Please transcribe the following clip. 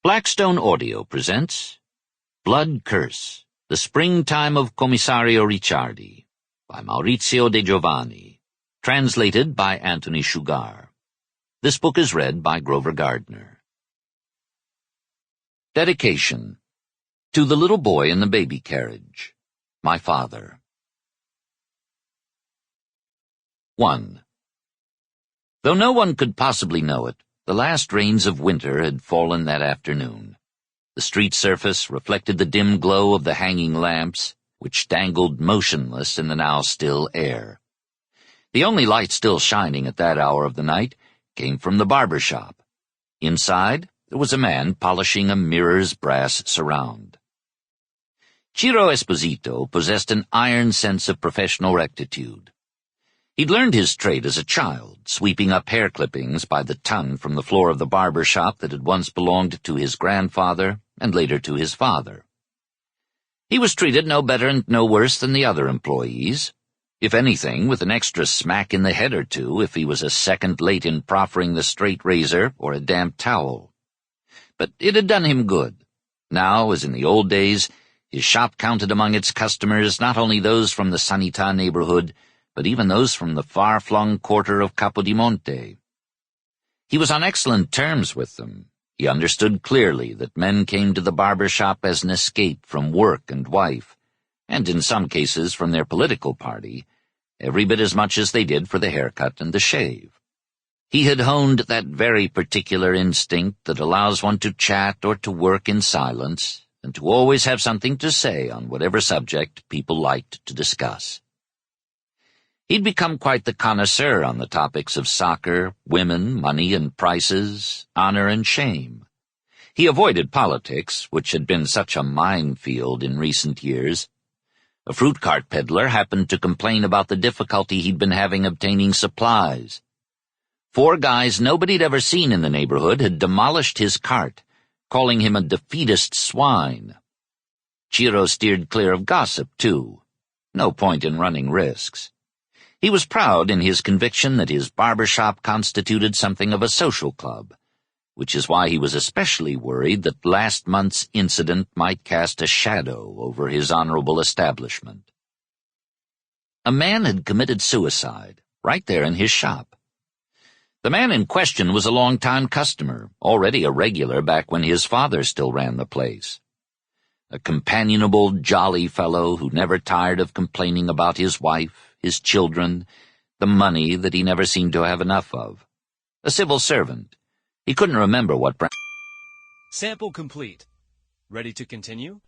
Blackstone Audio presents Blood Curse, The Springtime of Commissario Ricciardi, by Maurizio de Giovanni, translated by Anthony Sugar. This book is read by Grover Gardner. Dedication. To the little boy in the baby carriage, my father. 1. Though no one could possibly know it, the last rains of winter had fallen that afternoon. The street surface reflected the dim glow of the hanging lamps, which dangled motionless in the now still air. The only light still shining at that hour of the night came from the barber shop. Inside, there was a man polishing a mirror's brass surround. Ciro Esposito possessed an iron sense of professional rectitude. He'd learned his trade as a child, sweeping up hair clippings by the ton from the floor of the barber shop that had once belonged to his grandfather and later to his father. He was treated no better and no worse than the other employees, if anything with an extra smack in the head or two if he was a second late in proffering the straight razor or a damp towel. But it had done him good. Now, as in the old days, his shop counted among its customers not only those from the Sanita neighborhood, but even those from the far-flung quarter of Capodimonte. He was on excellent terms with them. He understood clearly that men came to the barber shop as an escape from work and wife, and in some cases from their political party, every bit as much as they did for the haircut and the shave. He had honed that very particular instinct that allows one to chat or to work in silence, and to always have something to say on whatever subject people liked to discuss. He'd become quite the connoisseur on the topics of soccer, women, money and prices, honor and shame. He avoided politics, which had been such a minefield in recent years. A fruit cart peddler happened to complain about the difficulty he'd been having obtaining supplies. 4 guys nobody'd ever seen in the neighborhood had demolished his cart, calling him a defeatist swine. Ciro steered clear of gossip, too. No point in running risks. He was proud in his conviction that his barber shop constituted something of a social club, which is why he was especially worried that last month's incident might cast a shadow over his honorable establishment. A man had committed suicide, right there in his shop. The man in question was a long-time customer, already a regular back when his father still ran the place. A companionable, jolly fellow who never tired of complaining about his wife, his children, the money that he never seemed to have enough of. A civil servant. He couldn't remember what Sample complete. Ready to continue?